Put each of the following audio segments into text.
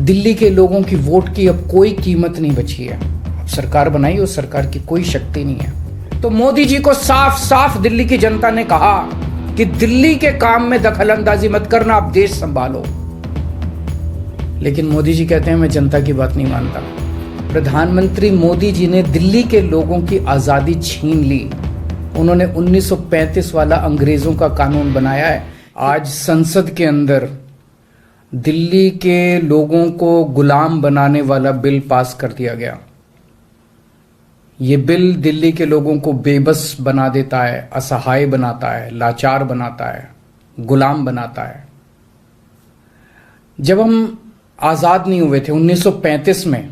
दिल्ली के लोगों की वोट की अब कोई कीमत नहीं बची है। अब सरकार बनाई, उस सरकार की कोई शक्ति नहीं है। तो मोदी जी को साफ साफ दिल्ली की जनता ने कहा कि दिल्ली के काम में दखल अंदाजी मत करना, आप देश संभालो। लेकिन मोदी जी कहते हैं मैं जनता की बात नहीं मानता। प्रधानमंत्री मोदी जी ने दिल्ली के लोगों की आजादी छीन ली। उन्होंने 1935 वाला अंग्रेजों का कानून बनाया है। आज संसद के अंदर दिल्ली के लोगों को गुलाम बनाने वाला बिल पास कर दिया गया। ये बिल दिल्ली के लोगों को बेबस बना देता है, असहाय बनाता है, लाचार बनाता है, गुलाम बनाता है। जब हम आजाद नहीं हुए थे 1935 में,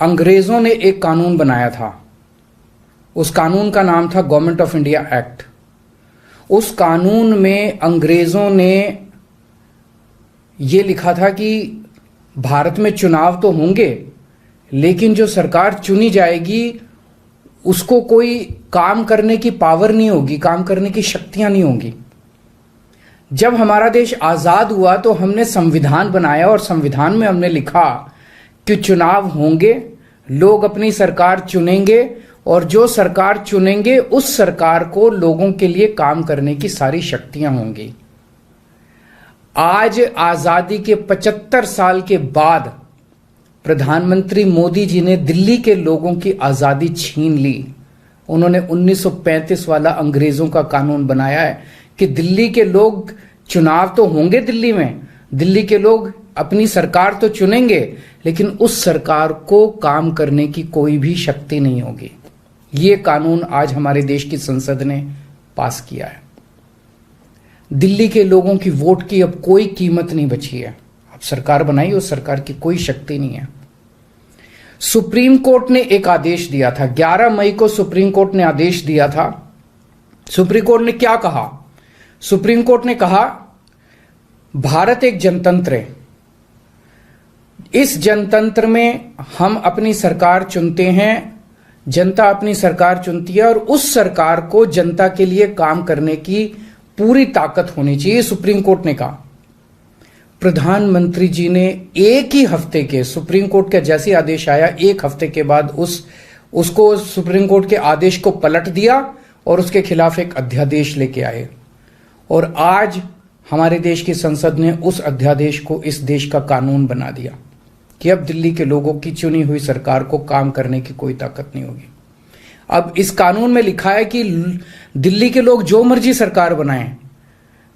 अंग्रेजों ने एक कानून बनाया था। उस कानून का नाम था गवर्नमेंट ऑफ इंडिया एक्ट। उस कानून में अंग्रेजों ने यह लिखा था कि भारत में चुनाव तो होंगे, लेकिन जो सरकार चुनी जाएगी उसको कोई काम करने की पावर नहीं होगी, काम करने की शक्तियां नहीं होंगी। जब हमारा देश आजाद हुआ तो हमने संविधान बनाया और संविधान में हमने लिखा कि चुनाव होंगे, लोग अपनी सरकार चुनेंगे और जो सरकार चुनेंगे उस सरकार को लोगों के लिए काम करने की सारी शक्तियां होंगी। आज आजादी के 75 साल के बाद प्रधानमंत्री मोदी जी ने दिल्ली के लोगों की आजादी छीन ली। उन्होंने 1935 वाला अंग्रेजों का कानून बनाया है कि दिल्ली के लोग, चुनाव तो होंगे दिल्ली में, दिल्ली के लोग अपनी सरकार तो चुनेंगे, लेकिन उस सरकार को काम करने की कोई भी शक्ति नहीं होगी। ये कानून आज हमारे देश की संसद ने पास किया है। दिल्ली के लोगों की वोट की अब कोई कीमत नहीं बची है। अब सरकार बनाई, उस सरकार की कोई शक्ति नहीं है। सुप्रीम कोर्ट ने एक आदेश दिया था, 11 मई को सुप्रीम कोर्ट ने आदेश दिया था। सुप्रीम कोर्ट ने क्या कहा? सुप्रीम कोर्ट ने कहा भारत एक जनतंत्र है। इस जनतंत्र में हम अपनी सरकार चुनते हैं, जनता अपनी सरकार चुनती है और उस सरकार को जनता के लिए काम करने की पूरी ताकत होनी चाहिए, सुप्रीम कोर्ट ने कहा। प्रधानमंत्री जी ने एक ही हफ्ते के, सुप्रीम कोर्ट का जैसे आदेश आया, एक हफ्ते के बाद उसको सुप्रीम कोर्ट के आदेश को पलट दिया और उसके खिलाफ एक अध्यादेश लेके आए। और आज हमारे देश की संसद ने उस अध्यादेश को इस देश का कानून बना दिया कि अब दिल्ली के लोगों की चुनी हुई सरकार को काम करने की कोई ताकत नहीं होगी। अब इस कानून में लिखा है कि दिल्ली के लोग जो मर्जी सरकार बनाएं,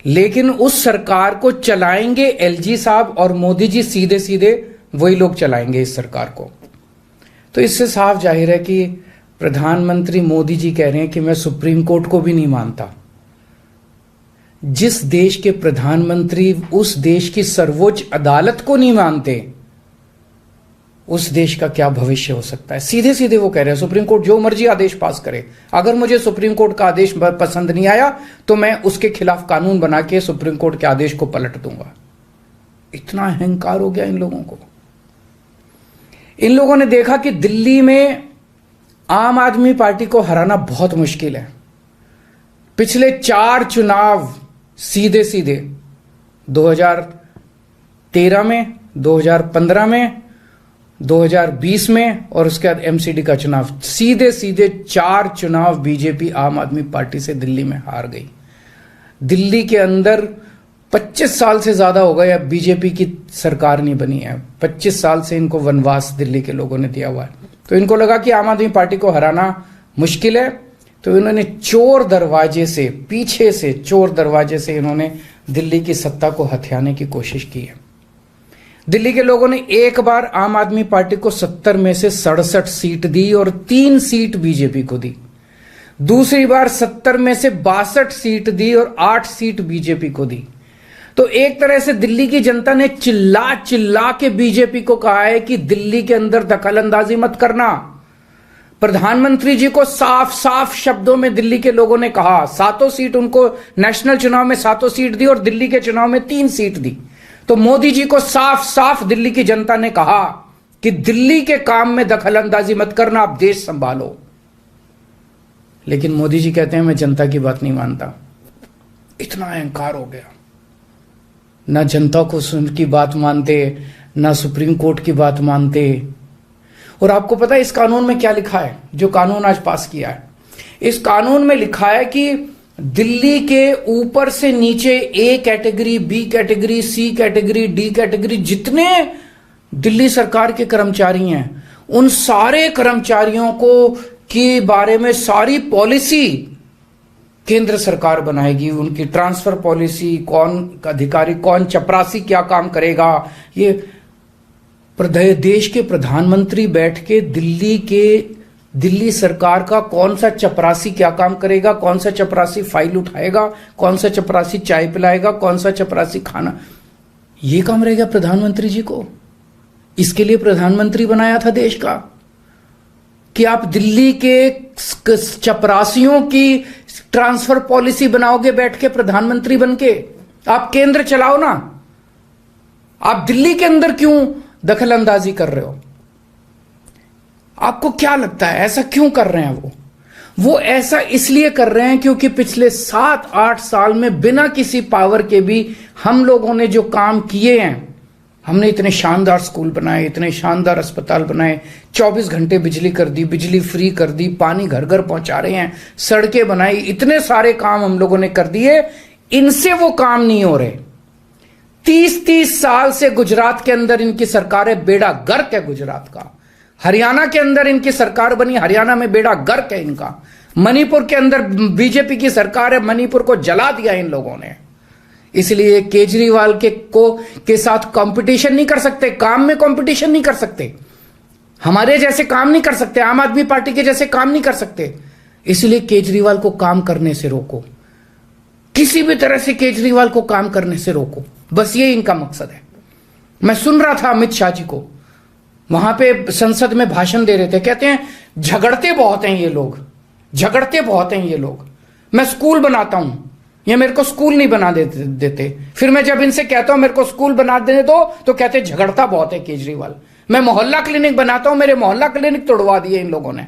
लेकिन उस सरकार को चलाएंगे एलजी साहब और मोदी जी, सीधे सीधे वही लोग चलाएंगे इस सरकार को। तो इससे साफ जाहिर है कि प्रधानमंत्री मोदी जी कह रहे हैं कि मैं सुप्रीम कोर्ट को भी नहीं मानता। जिस देश के प्रधानमंत्री उस देश की सर्वोच्च अदालत को नहीं मानते, उस देश का क्या भविष्य हो सकता है? सीधे सीधे वो कह रहे हैं सुप्रीम कोर्ट जो मर्जी आदेश पास करे, अगर मुझे सुप्रीम कोर्ट का आदेश पसंद नहीं आया तो मैं उसके खिलाफ कानून बना के सुप्रीम कोर्ट के आदेश को पलट दूंगा। इतना अहंकार हो गया इन लोगों को। इन लोगों ने देखा कि दिल्ली में आम आदमी पार्टी को हराना बहुत मुश्किल है। पिछले 4 चुनाव सीधे सीधे 2013 में, 2015 में, 2020 में और उसके बाद एमसीडी का चुनाव, सीधे सीधे 4 चुनाव बीजेपी आम आदमी पार्टी से दिल्ली में हार गई। दिल्ली के अंदर 25 साल से ज्यादा हो गए अब बीजेपी की सरकार नहीं बनी है। 25 साल से इनको वनवास दिल्ली के लोगों ने दिया हुआ है। तो इनको लगा कि आम आदमी पार्टी को हराना मुश्किल है, तो इन्होंने चोर दरवाजे से, पीछे से चोर दरवाजे से इन्होंने दिल्ली की सत्ता को हथियाने की कोशिश की है। दिल्ली के लोगों ने एक बार आम आदमी पार्टी को 70 में से 67 सीट दी और 3 सीट बीजेपी को दी। दूसरी बार 70 में से 62 सीट दी और 8 सीट बीजेपी को दी। तो एक तरह से दिल्ली की जनता ने चिल्ला चिल्ला के बीजेपी को कहा है कि दिल्ली के अंदर दखलंदाजी मत करना। प्रधानमंत्री जी को साफ साफ शब्दों में दिल्ली के लोगों ने कहा, 7 सीट उनको नेशनल चुनाव में 7 सीट दी और दिल्ली के चुनाव में 3 सीट दी। तो मोदी जी को साफ साफ दिल्ली की जनता ने कहा कि दिल्ली के काम में दखलंदाजी मत करना, आप देश संभालो। लेकिन मोदी जी कहते हैं मैं जनता की बात नहीं मानता। इतना अहंकार हो गया, ना जनता को उनकी बात मानते, ना सुप्रीम कोर्ट की बात मानते। और आपको पता है इस कानून में क्या लिखा है, जो कानून आज पास किया है? इस कानून में लिखा है कि दिल्ली के ऊपर से नीचे A category, B category, C category, D category जितने दिल्ली सरकार के कर्मचारी हैं, उन सारे कर्मचारियों को के बारे में सारी पॉलिसी केंद्र सरकार बनाएगी। उनकी ट्रांसफर पॉलिसी, कौन अधिकारी, कौन चपरासी क्या काम करेगा, ये देश के प्रधानमंत्री बैठ के दिल्ली सरकार का कौन सा चपरासी क्या काम करेगा, कौन सा चपरासी फाइल उठाएगा, कौन सा चपरासी चाय पिलाएगा, कौन सा चपरासी खाना, ये काम रहेगा प्रधानमंत्री जी को। इसके लिए प्रधानमंत्री बनाया था देश का कि आप दिल्ली के चपरासियों की ट्रांसफर पॉलिसी बनाओगे बैठ के प्रधानमंत्री बनके। आप केंद्र चलाओ ना, आप दिल्ली के अंदर क्यों दखल अंदाजी कर रहे हो? आपको क्या लगता है ऐसा क्यों कर रहे हैं? वो ऐसा इसलिए कर रहे हैं क्योंकि पिछले 7-8 साल में बिना किसी पावर के भी हम लोगों ने जो काम किए हैं, हमने इतने शानदार स्कूल बनाए, इतने शानदार अस्पताल बनाए, 24 घंटे बिजली कर दी, बिजली फ्री कर दी, पानी घर घर पहुंचा रहे हैं, सड़कें बनाई, इतने सारे काम हम लोगों ने कर दिए। इनसे वो काम नहीं हो रहे। 30-30 साल से गुजरात के अंदर इनकी सरकार है, बेड़ा गर्क है गुजरात का। हरियाणा के अंदर इनकी सरकार बनी, हरियाणा में बेड़ा गर्क है इनका। मणिपुर के अंदर बीजेपी की सरकार है, मणिपुर को जला दिया इन लोगों ने। इसलिए केजरीवाल के साथ कंपटीशन नहीं कर सकते, काम में कंपटीशन नहीं कर सकते, हमारे जैसे काम नहीं कर सकते, आम आदमी पार्टी के जैसे काम नहीं कर सकते। इसलिए केजरीवाल को काम करने से रोको, किसी भी तरह से केजरीवाल को काम करने से रोको, बस ये इनका मकसद है। मैं सुन रहा था अमित शाह जी को, वहां पे संसद में भाषण दे रहे थे, कहते हैं झगड़ते बहुत हैं ये लोग, झगड़ते बहुत हैं ये लोग। मैं स्कूल बनाता हूं, ये मेरे को स्कूल नहीं बना देते। फिर मैं जब इनसे कहता हूं मेरे को स्कूल बना देने दो, तो कहते झगड़ता बहुत है केजरीवाल। मैं मोहल्ला क्लिनिक बनाता हूं, मेरे मोहल्ला क्लिनिक तोड़वा दिए इन लोगों ने।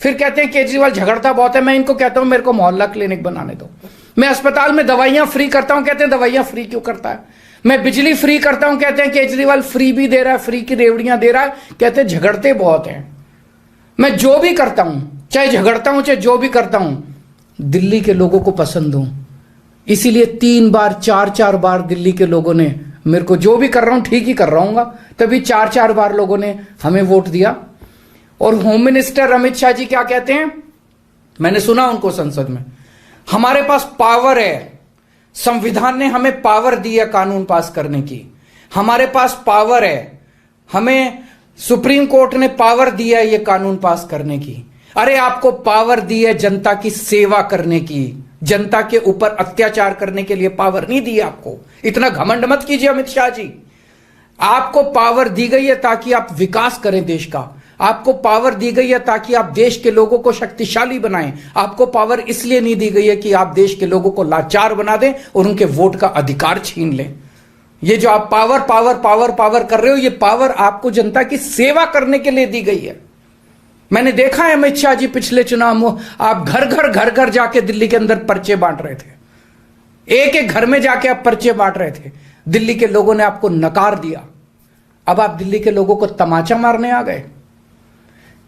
फिर कहते हैं केजरीवाल झगड़ता बहुत है। मैं इनको कहता हूं मेरे को मोहल्ला क्लिनिक बनाने दो। मैं अस्पताल में दवाइयां फ्री करता हूं, कहते हैं दवाइयां फ्री क्यों करता है। मैं बिजली फ्री करता हूं, कहते हैं केजरीवाल फ्री भी दे रहा है, फ्री की रेवड़ियां दे रहा है, कहते हैं झगड़ते बहुत हैं। मैं जो भी करता हूं, चाहे झगड़ता हूं चाहे जो भी करता हूं, दिल्ली के लोगों को पसंद हूं। इसीलिए 3 बार 4-4 बार दिल्ली के लोगों ने मेरे को, जो भी कर रहा हूं ठीक ही कर रहा हूंगा, तभी 4-4 बार लोगों ने हमें वोट दिया। और होम मिनिस्टर अमित शाह जी क्या कहते हैं, मैंने सुना उनको संसद में, हमारे पास पावर है, संविधान ने हमें पावर दी है कानून पास करने की, हमारे पास पावर है, हमें सुप्रीम कोर्ट ने पावर दिया है ये कानून पास करने की। अरे आपको पावर दी है जनता की सेवा करने की, जनता के ऊपर अत्याचार करने के लिए पावर नहीं दी है आपको। इतना घमंड मत कीजिए अमित शाह जी। आपको पावर दी गई है ताकि आप विकास करें देश का, आपको पावर दी गई है ताकि आप देश के लोगों को शक्तिशाली बनाएं। आपको पावर इसलिए नहीं दी गई है कि आप देश के लोगों को लाचार बना दें और उनके वोट का अधिकार छीन लें। ये जो आप पावर पावर पावर पावर कर रहे हो, ये पावर आपको जनता की सेवा करने के लिए दी गई है। मैंने देखा है अमित शाह जी पिछले चुनाव में आप घर घर जाके दिल्ली के अंदर पर्चे बांट रहे थे, एक एक घर में जाके आप पर्चे बांट रहे थे। दिल्ली के लोगों ने आपको नकार दिया। अब आप दिल्ली के लोगों को तमाचा मारने आ गए।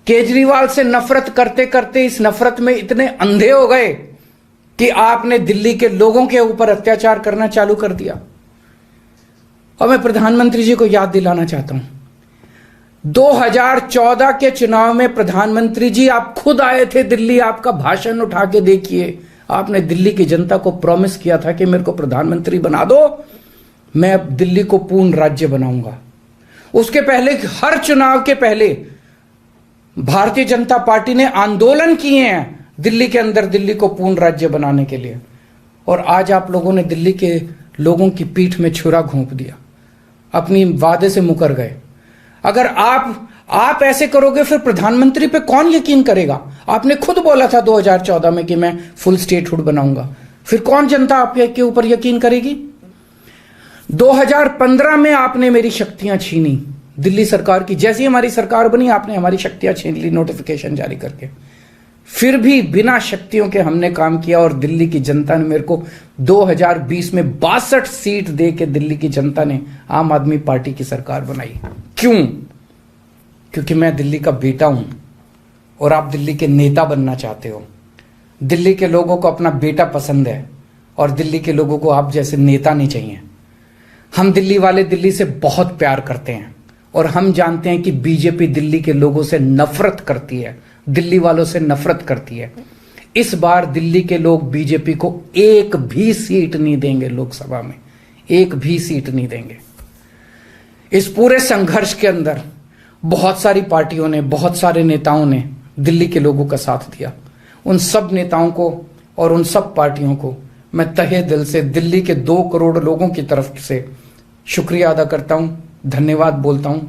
केजरीवाल से नफरत करते करते इस नफरत में इतने अंधे हो गए कि आपने दिल्ली के लोगों के ऊपर अत्याचार करना चालू कर दिया। और मैं प्रधानमंत्री जी को याद दिलाना चाहता हूं, 2014 के चुनाव में प्रधानमंत्री जी आप खुद आए थे दिल्ली, आपका भाषण उठा के देखिए। आपने दिल्ली की जनता को प्रॉमिस किया था कि मेरे को प्रधानमंत्री बना दो, मैं अब दिल्ली को पूर्ण राज्य बनाऊंगा। उसके पहले, हर चुनाव के पहले भारतीय जनता पार्टी ने आंदोलन किए हैं दिल्ली के अंदर दिल्ली को पूर्ण राज्य बनाने के लिए। और आज आप लोगों ने दिल्ली के लोगों की पीठ में छुरा घोंप दिया, अपनी वादे से मुकर गए। अगर आप ऐसे करोगे फिर प्रधानमंत्री पे कौन यकीन करेगा? आपने खुद बोला था 2014 में कि मैं फुल स्टेटहुड बनाऊंगा, फिर कौन जनता आपके ऊपर यकीन करेगी? 2015 में आपने मेरी शक्तियां छीनी दिल्ली सरकार की, जैसी हमारी सरकार बनी आपने हमारी शक्तियां छीन ली नोटिफिकेशन जारी करके। फिर भी बिना शक्तियों के हमने काम किया और दिल्ली की जनता ने मेरे को 2020 में 62 सीट दे के दिल्ली की जनता ने आम आदमी पार्टी की सरकार बनाई। क्यों? क्योंकि मैं दिल्ली का बेटा हूं और आप दिल्ली के नेता बनना चाहते हो। दिल्ली के लोगों को अपना बेटा पसंद है और दिल्ली के लोगों को आप जैसे नेता नहीं चाहिए। हम दिल्ली वाले दिल्ली से बहुत प्यार करते हैं और हम जानते हैं कि बीजेपी दिल्ली के लोगों से नफरत करती है, दिल्ली वालों से नफरत करती है। इस बार दिल्ली के लोग बीजेपी को एक भी सीट नहीं देंगे, लोकसभा में एक भी सीट नहीं देंगे। इस पूरे संघर्ष के अंदर बहुत सारी पार्टियों ने, बहुत सारे नेताओं ने दिल्ली के लोगों का साथ दिया। उन सब नेताओं को और उन सब पार्टियों को मैं तहे दिल से दिल्ली के 2 करोड़ लोगों की तरफ से शुक्रिया अदा करता हूं, धन्यवाद बोलता हूं।